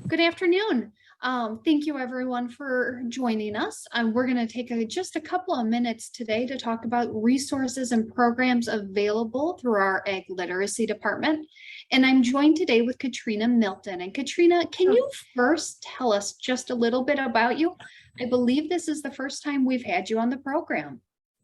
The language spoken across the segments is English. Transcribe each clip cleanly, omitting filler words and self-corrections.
Good afternoon. Thank you everyone for joining us. We're going to take just a couple of minutes today to talk about resources and programs available through our Ag Literacy Department. And I'm joined today with Katrina Milton. And Katrina, can you first tell us just a little bit about you? I believe this is the first time we've had you on the program.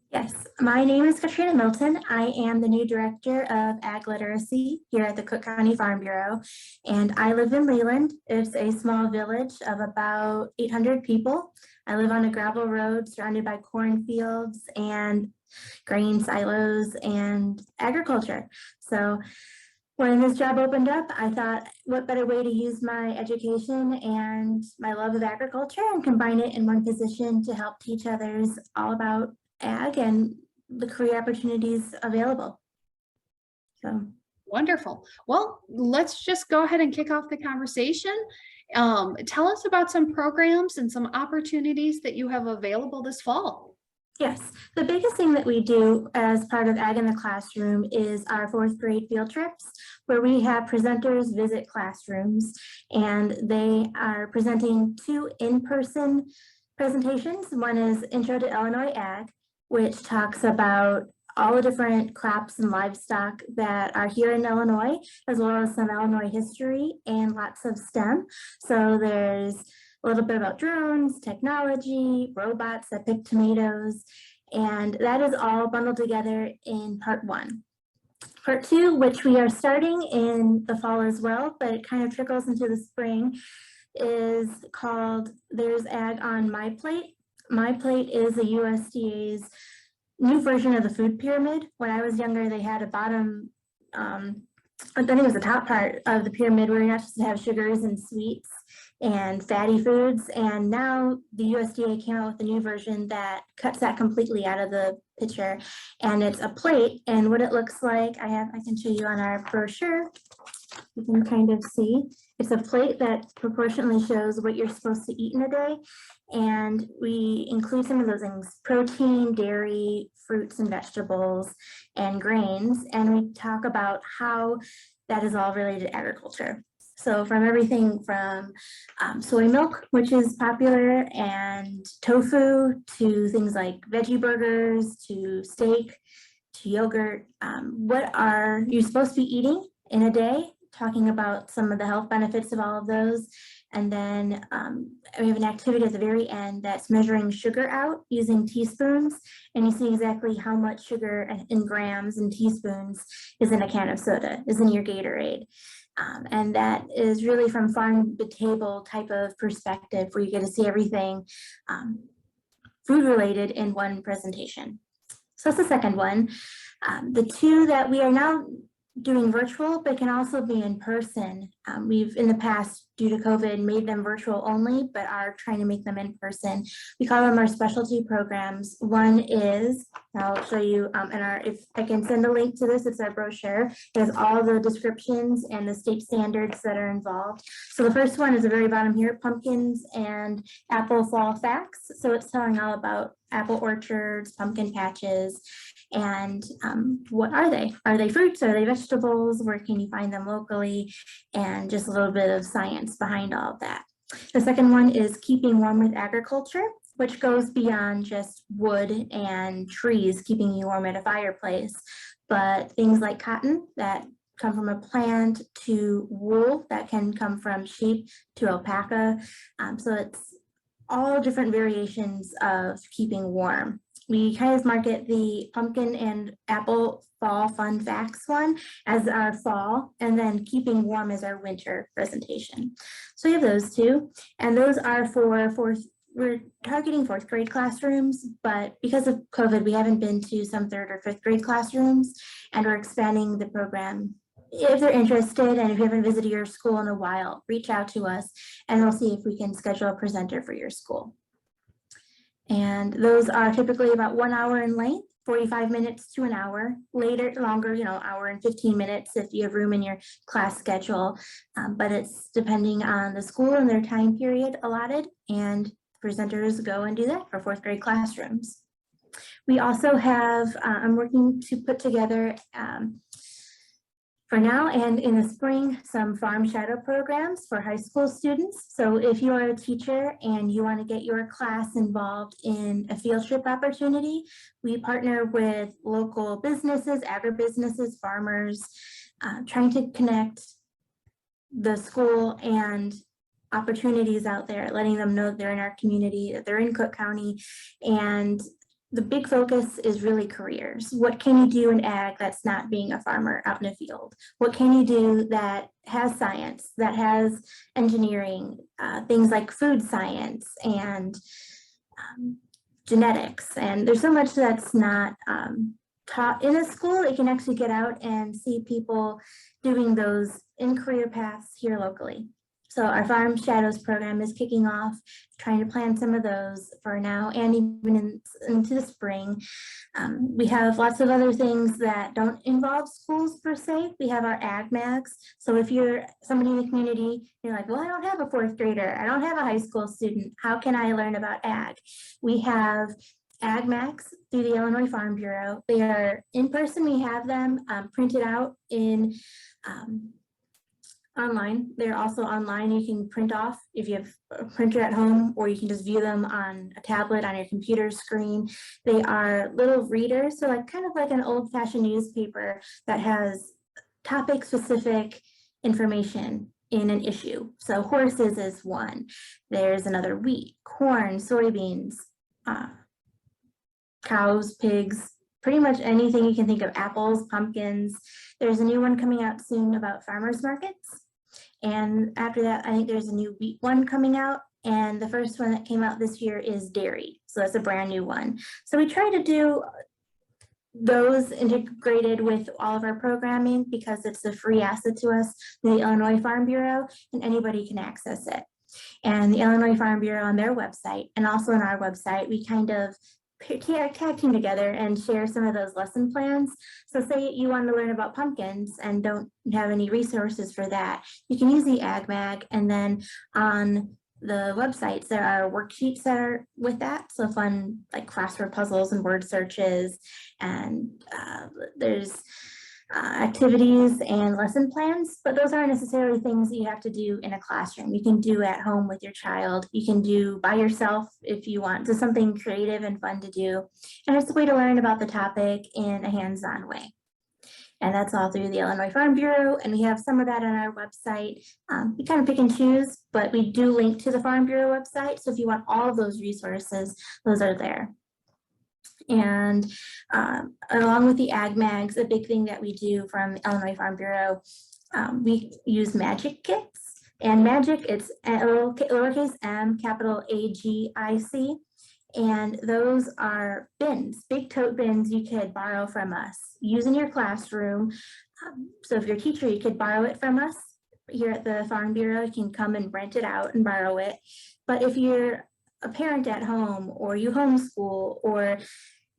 Yes, my name is Katrina Milton. I am the new director of Ag Literacy here at the Cook County Farm Bureau, and I live in Leland. It's a small village of about 800 people. I live on a gravel road surrounded by cornfields and grain silos and agriculture. So when this job opened up, I thought, what better way to use my education and my love of agriculture and combine it in one position to help teach others all about ag and the career opportunities available. So wonderful. Well, let's just go ahead and kick off the conversation. Tell us about some programs and some opportunities that you have available this fall. Yes, the biggest thing that we do as part of Ag in the Classroom is our 4th grade field trips, where we have presenters visit classrooms, and they are presenting 2 in-person presentations. One is Intro to Illinois Ag, which talks about all the different crops and livestock that are here in Illinois, as well as some Illinois history and lots of STEM. So there's a little bit about drones, technology, robots that pick tomatoes, and that is all bundled together in part 1. Part 2, which we are starting in the fall as well, but it kind of trickles into the spring, is called There's Ag on My Plate. My Plate is the USDA's new version of the food pyramid. When I was younger, they had a bottom, I think it was the top part of the pyramid where you're not supposed to have sugars and sweets and fatty foods. And now the USDA came out with a new version that cuts that completely out of the picture. And it's a plate, and what it looks like, I can show you on our brochure. You can kind of see. It's a plate that proportionally shows what you're supposed to eat in a day. And we include some of those things: protein, dairy, fruits and vegetables, and grains. And we talk about how that is all related to agriculture. So from everything from soy milk, which is popular, and tofu, to things like veggie burgers, to steak, to yogurt. What are you supposed to be eating in a day? Talking about some of the health benefits of all of those. And then we have an activity at the very end that's measuring sugar out using teaspoons. And you see exactly how much sugar in grams and teaspoons is in a can of soda, is in your Gatorade. And that is really from farm to table type of perspective, where you get to see everything food related in one presentation. So that's the second one. The 2 that we are now doing virtual, but can also be in person. We've in the past, due to COVID, made them virtual only, but are trying to make them in person. We call them our specialty programs. One is, I'll show you, if I can send a link to this, it's our brochure. It has all the descriptions and the state standards that are involved. So the first one is the very bottom here: pumpkins and apple fall facts. So it's telling all about apple orchards, pumpkin patches, and what are they? Are they fruits? Are they vegetables? Where can you find them locally? And just a little bit of science behind all of that. The second one is keeping warm with agriculture, which goes beyond just wood and trees keeping you warm at a fireplace, but things like cotton that come from a plant, to wool that can come from sheep, to alpaca. So it's all different variations of keeping warm. We kind of market the pumpkin and apple fall fun facts one as our fall, and then keeping warm as our winter presentation. So we have those 2, and those are we're targeting 4th grade classrooms, but because of COVID, we haven't been to some 3rd or 5th grade classrooms, and we're expanding the program. If they're interested, and if you haven't visited your school in a while, reach out to us and we'll see if we can schedule a presenter for your school. And those are typically about 1 hour in length, 45 minutes to an hour. Later, longer, hour and 15 minutes if you have room in your class schedule. But it's depending on the school and their time period allotted, and presenters go and do that for 4th grade classrooms. We also have, I'm working to put together For now and in the spring, some farm shadow programs for high school students. So if you are a teacher and you want to get your class involved in a field trip opportunity, we partner with local businesses, agribusinesses, farmers, trying to connect the school and opportunities out there, letting them know that they're in our community, that they're in Cook County. And the big focus is really careers. What can you do in ag that's not being a farmer out in a field? What can you do that has science, that has engineering, things like food science and genetics? And there's so much that's not taught in a school. It can actually get out and see people doing those in career paths here locally. So our Farm Shadows program is kicking off, trying to plan some of those for now and even into the spring. We have lots of other things that don't involve schools per se. We have our AdMax. So if you're somebody in the community, you're like, well, I don't have a fourth grader, I don't have a high school student, how can I learn about ag? We have AdMax through the Illinois Farm Bureau. They are in person. We have them printed out in online. They're also online. You can print off if you have a printer at home, or you can just view them on a tablet on your computer screen. They are little readers, so like kind of like an old-fashioned newspaper that has topic-specific information in an issue. So horses is one. There's another wheat, corn, soybeans, cows, pigs, pretty much anything you can think of, apples, pumpkins. There's a new one coming out soon about farmers markets. And after that, I think there's a new wheat one coming out. And the first one that came out this year is dairy. So that's a brand new one. So we try to do those integrated with all of our programming because it's a free asset to us, the Illinois Farm Bureau, and anybody can access it. And the Illinois Farm Bureau on their website, and also on our website, we kind of tag team together and share some of those lesson plans. So say you want to learn about pumpkins and don't have any resources for that, you can use the AgMag, and then on the websites there are worksheets that are with that, so fun like crossword puzzles and word searches, and there's activities and lesson plans, but those aren't necessarily things that you have to do in a classroom. You can do at home with your child. You can do by yourself if you want. So something creative and fun to do. And it's a way to learn about the topic in a hands-on way. And that's all through the Illinois Farm Bureau. And we have some of that on our website. We kind of pick and choose, but we do link to the Farm Bureau website. So if you want all of those resources, those are there. And along with the AgMags, a big thing that we do from Illinois Farm Bureau, we use magic kits. And magic, it's lowercase m, capital AGIC. And those are bins, big tote bins you could borrow from us, use in your classroom. So if you're a teacher, you could borrow it from us. Here at the Farm Bureau, you can come and rent it out and borrow it. But if you're a parent at home, or you homeschool, or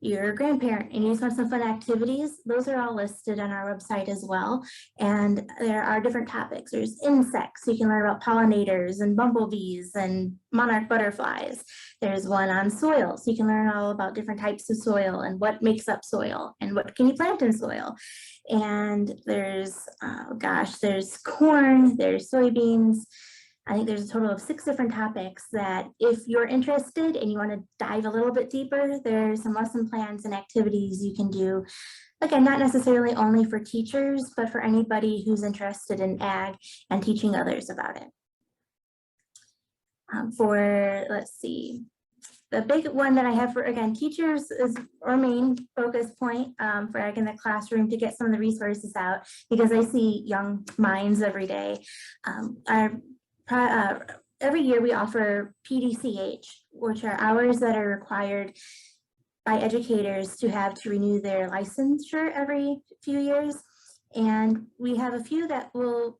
you're a grandparent and you just want some fun activities, those are all listed on our website as well. And there are different topics. There's insects, so you can learn about pollinators and bumblebees and monarch butterflies. There's one on soil, so you can learn all about different types of soil and what makes up soil and what can you plant in soil. And there's, there's corn, there's soybeans. I think there's a total of 6 different topics that if you're interested and you want to dive a little bit deeper, there's some lesson plans and activities you can do. Again, not necessarily only for teachers, but for anybody who's interested in ag and teaching others about it. Let's see, the big one that I have for, again, teachers is our main focus point for ag in the classroom to get some of the resources out, because I see young minds every day. Every year we offer PDCH, which are hours that are required by educators to have to renew their licensure every few years. And we have a few that will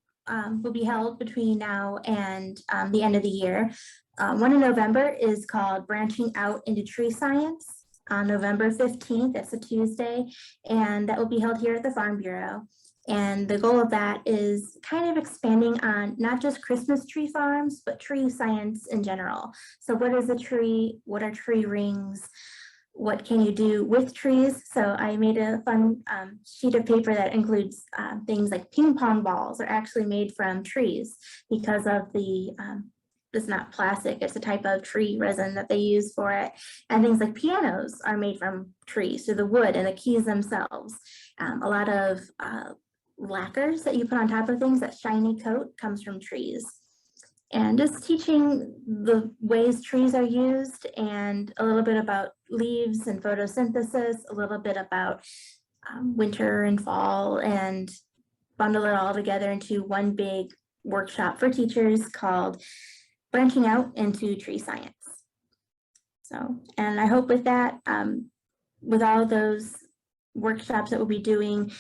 be held between now and the end of the year. One in November is called Branching Out into Tree Science on November 15th. That's a Tuesday, and that will be held here at the Farm Bureau. And the goal of that is kind of expanding on not just Christmas tree farms, but tree science in general. So what is a tree? What are tree rings? what can you do with trees? So I made a fun sheet of paper that includes things like ping pong balls are actually made from trees because of the, it's not plastic, it's a type of tree resin that they use for it. And things like pianos are made from trees, so the wood and the keys themselves. A lot of lacquers that you put on top of things, that shiny coat, comes from trees. And just teaching the ways trees are used and a little bit about leaves and photosynthesis, a little bit about winter and fall, and bundle it all together into one big workshop for teachers called Branching Out into Tree Science. So, and I hope with that, with all those workshops that we'll be doing,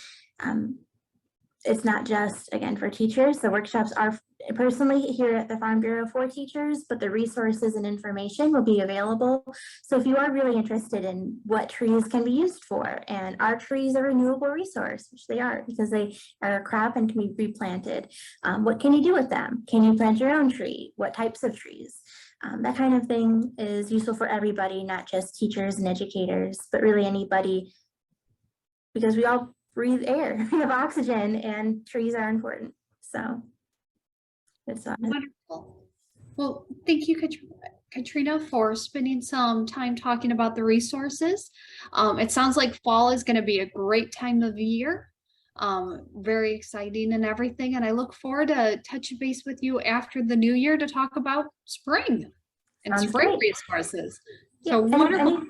it's not just, again, for teachers. The workshops are personally here at the Farm Bureau for teachers, but the resources and information will be available. So if you are really interested in what trees can be used for, and are trees a renewable resource, which they are because they are a crop and can be replanted, what can you do with them? Can you plant your own tree? What types of trees? That kind of thing is useful for everybody, not just teachers and educators, but really anybody, because we all breathe air, we have oxygen, and trees are important. So it's wonderful. Well, thank you, Katrina, for spending some time talking about the resources. It sounds like fall is going to be a great time of the year. Very exciting and everything. And I look forward to touch base with you after the new year to talk about spring and spring resources. So wonderful.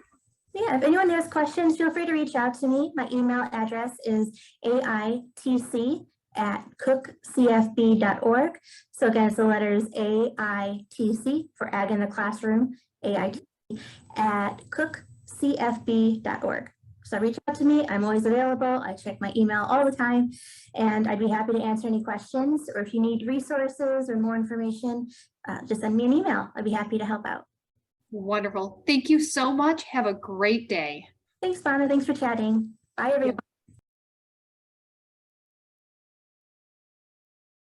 Yeah, if anyone has questions, feel free to reach out to me. My email address is AITC@cookcfb.org. So again, it's the letters AITC for Ag in the Classroom, AITC @cookcfb.org. So reach out to me. I'm always available. I check my email all the time, and I'd be happy to answer any questions. Or if you need resources or more information, just send me an email. I'd be happy to help out. Wonderful. Thank you so much. Have a great day. Thanks, Fauna. Thanks for chatting. Bye, everyone.